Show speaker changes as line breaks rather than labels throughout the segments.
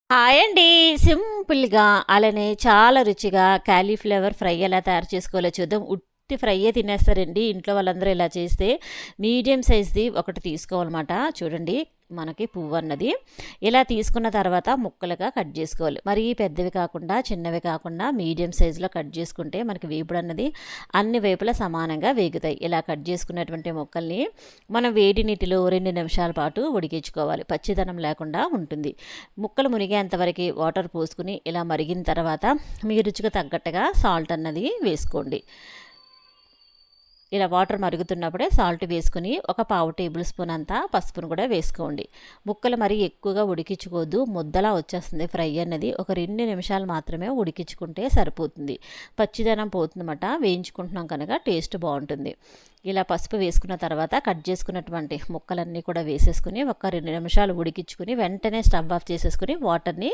Hi అండి. సింపుల్‌గా అలానే చాలా రుచిగా కాలీఫ్లవర్ ఫ్రై ఎలా తయారు చేసుకోవాలో చూద్దాం. ఉట్టి ఫ్రైయే తినేస్తారండి ఇంట్లో వాళ్ళందరూ ఇలా చేస్తే. మీడియం సైజ్‌ది ఒకటి తీసుకోవాలన్నమాట. చూడండి మనకి పువ్వన్నది. ఇలా తీసుకున్న తర్వాత ముక్కలుగా కట్ చేసుకోవాలి. మరీ పెద్దవి కాకుండా, చిన్నవి కాకుండా మీడియం సైజులో కట్ చేసుకుంటే మనకి వేపుడన్నది అన్ని వైపులా సమానంగా వేగుతాయి. ఇలా కట్ చేసుకున్నటువంటి ముక్కల్ని మనం వేడి నీటిలో 2 నిమిషాల పాటు ఉడికించుకోవాలి. పచ్చిదనం లేకుండా ఉంటుంది. ముక్కలు మునిగేంత వరకు వాటర్ పోసుకుని ఇలా మరిగిన తర్వాత మీ రుచికి తగ్గట్టుగా సాల్ట్ అన్నది వేసుకోండి. ఇలా వాటర్ మరుగుతున్నప్పుడే సాల్ట్ వేసుకుని ఒక పావు టేబుల్ స్పూన్ అంతా పసుపును కూడా వేసుకోండి. ముక్కలు మరీ ఎక్కువగా ఉడికించుకోవద్దు, ముద్దలా వచ్చేస్తుంది ఫ్రై అన్నది. ఒక 2 నిమిషాలు మాత్రమే ఉడికించుకుంటే సరిపోతుంది. పచ్చిదనం పోతుందన్నమాట, వేయించుకుంటున్నాం కనుక టేస్ట్ బాగుంటుంది. ఇలా పసుపు వేసుకున్న తర్వాత కట్ చేసుకున్నటువంటి ముక్కలన్నీ కూడా వేసేసుకుని ఒక 2 నిమిషాలు ఉడికించుకుని వెంటనే స్టవ్ ఆఫ్ చేసేసుకుని వాటర్ని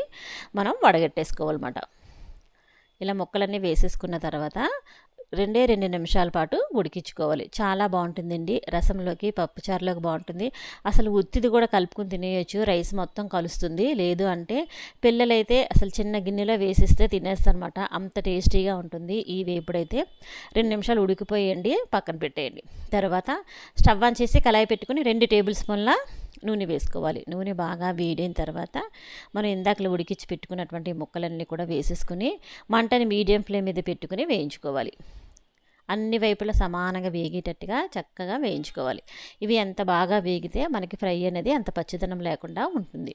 మనం వడగట్టేసుకోవాలన్నమాట. ఇలా ముక్కలన్నీ వేసేసుకున్న తర్వాత 2 నిమిషాల పాటు ఉడికించుకోవాలి. చాలా బాగుంటుందండి. రసంలోకి, పప్పుచారులోకి బాగుంటుంది. అసలు ఉత్తిది కూడా కలుపుకుని తినేయచ్చు. రైస్ మొత్తం కలుస్తుంది. లేదు అంటే పిల్లలైతే అసలు చిన్న గిన్నెలో వేసిస్తే తినేస్తారనమాట. అంత టేస్టీగా ఉంటుంది. ఈ వేపుడైతే 2 నిమిషాలు ఉడికిపోయండి, పక్కన పెట్టేయండి. తర్వాత స్టవ్ ఆన్ చేసి కళాయి పెట్టుకుని 2 టేబుల్ స్పూన్ల నూనె వేసుకోవాలి. నూనె బాగా వేడిన తర్వాత మనం ఇందాకలో ఉడికించి పెట్టుకున్నటువంటి ముక్కలన్నీ కూడా వేసేసుకుని మంటని మీడియం ఫ్లేమ్ మీద పెట్టుకుని వేయించుకోవాలి. అన్ని వైపులా సమానంగా వేగేటట్టుగా చక్కగా వేయించుకోవాలి. ఇవి ఎంత బాగా వేగితే మనకి ఫ్రై అనేది అంత పచ్చిదనం లేకుండా ఉంటుంది.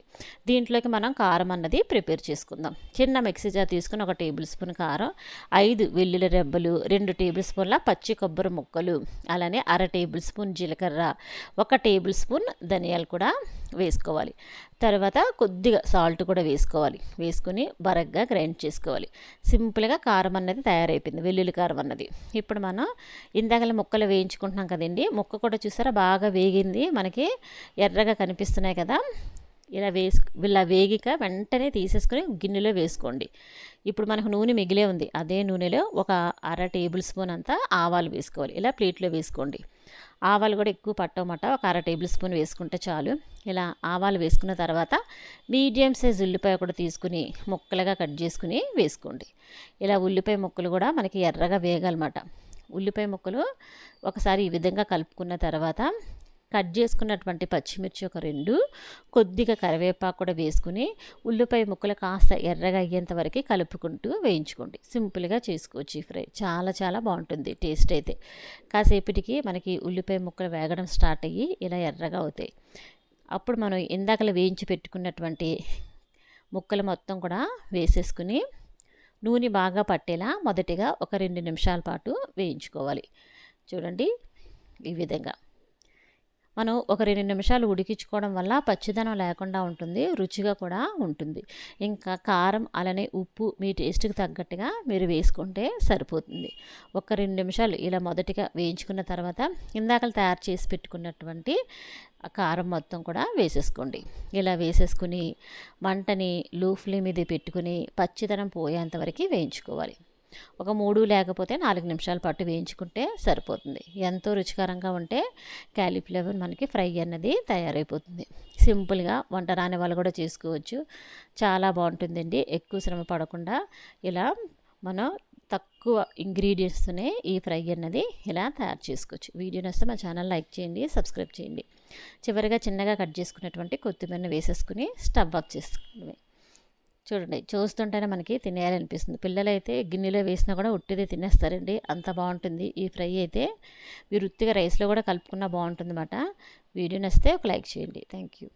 దీంట్లోకి మనం కారం అన్నది ప్రిపేర్ చేసుకుందాం. చిన్న మిక్సీ జార్ తీసుకుని 1 టేబుల్ స్పూన్ కారం, 5 వెల్లుల్లి రెబ్బలు, 2 టేబుల్ స్పూన్ల పచ్చి కొబ్బరి ముక్కలు, అలానే 1/2 టేబుల్ స్పూన్ జీలకర్ర, 1 టేబుల్ స్పూన్ ధనియాలు కూడా వేసుకోవాలి. తర్వాత కొద్దిగా సాల్ట్ కూడా వేసుకోవాలి. వేసుకుని బరగ్గా గ్రైండ్ చేసుకోవాలి. సింపుల్గా కారం అన్నది తయారైపోయింది, వెల్లుల్లి కారం అన్నది. ఇప్పుడు మనం ఇందాకలా ముక్కలు వేయించుకుంటున్నాం కదండి, ముక్క కూడా చూసారా బాగా వేగింది, మనకి ఎర్రగా కనిపిస్తున్నాయి కదా. ఇలా వేగిక వెంటనే తీసేసుకొని గిన్నెలో వేసుకోండి. ఇప్పుడు మనకు నూనె మిగిలే ఉంది. అదే నూనెలో ఒక 1/2 టేబుల్ స్పూన్ అంతా ఆవాలు వేసుకోవాలి. ఇలా ప్లేట్లో వేసుకోండి. ఆవాలు కూడా ఎక్కువ పట్టవన్నమాట. ఒక 1/2 టేబుల్ స్పూన్ వేసుకుంటే చాలు. ఇలా ఆవాలు వేసుకున్న తర్వాత మీడియం సైజ్ ఉల్లిపాయ కూడా తీసుకుని ముక్కలుగా కట్ చేసుకుని వేసుకోండి. ఇలా ఉల్లిపాయ ముక్కలు కూడా మనకి ఎర్రగా వేగాలన్నమాట. ఉల్లిపాయ ముక్కలు ఒకసారి ఈ విధంగా కలుపుకున్న తర్వాత కట్ చేసుకున్నటువంటి పచ్చిమిర్చి ఒక 2, కొద్దిగా కరివేపాకు కూడా వేసుకుని ఉల్లిపాయ ముక్కలు కాస్త ఎర్రగా అయ్యేంత వరకు కలుపుకుంటూ వేయించుకోండి. సింపుల్గా చేసుకోవచ్చు ఈ ఫ్రై. చాలా చాలా బాగుంటుంది టేస్ట్ అయితే. కాసేపటికి మనకి ఉల్లిపాయ ముక్కలు వేగడం స్టార్ట్ అయ్యి ఇలా ఎర్రగా అవుతాయి. అప్పుడు మనం ఇందాకలా వేయించి పెట్టుకున్నటువంటి ముక్కలు మొత్తం కూడా వేసేసుకుని నూనె బాగా పట్టేలా మొదటిగా ఒక 2 నిమిషాల పాటు వేయించుకోవాలి. చూడండి ఈ విధంగా మనం ఒక 2 నిమిషాలు ఉడికించుకోవడం వల్ల పచ్చిదనం లేకుండా ఉంటుంది, రుచిగా కూడా ఉంటుంది. ఇంకా కారం అలానే ఉప్పు మీ టేస్ట్కి తగ్గట్టుగా మీరు వేసుకుంటే సరిపోతుంది. ఒక 2 నిమిషాలు ఇలా మొదటిగా వేయించుకున్న తర్వాత ఇందాకలు తయారు చేసి పెట్టుకున్నటువంటి కారం మొత్తం కూడా వేసేసుకోండి. ఇలా వేసేసుకుని మంటని లో ఫ్లేమ్ మీద పెట్టుకుని పచ్చిదనం పోయేంత వరకు వేయించుకోవాలి. ఒక 3 లేకపోతే 4 నిమిషాల పాటు వేయించుకుంటే సరిపోతుంది. ఎంతో రుచికరంగా ఉంటే కాలీఫ్లవర్ మనకి ఫ్రై అన్నది తయారైపోతుంది. సింపుల్గా వంట రాని వాళ్ళు కూడా చేసుకోవచ్చు. చాలా బాగుంటుందండి. ఎక్కువ శ్రమ పడకుండా ఇలా మనం తక్కువ ఇంగ్రీడియంట్స్తోనే ఈ ఫ్రై అన్నది ఇలా తయారు చేసుకోవచ్చు. వీడియో నచ్చితే మా ఛానల్ లైక్ చేయండి, సబ్స్క్రైబ్ చేయండి. చివరిగా చిన్నగా కట్ చేసుకున్నటువంటి కొత్తిమీరని వేసేసుకుని స్టవ్ ఆఫ్ చేసుకోవడమే. చూడండి చూస్తుంటేనే మనకి తినేయాలనిపిస్తుంది. పిల్లలైతే గిన్నెలో వేసినా కూడా ఉట్టిదే తినేస్తారండి, అంత బాగుంటుంది ఈ ఫ్రై అయితే. మీరు ఉత్తిగా రైస్లో కూడా కలుపుకున్నా బాగుంటుందన్నమాట. వీడియో నచ్చితే ఒక లైక్ చేయండి. Thank you.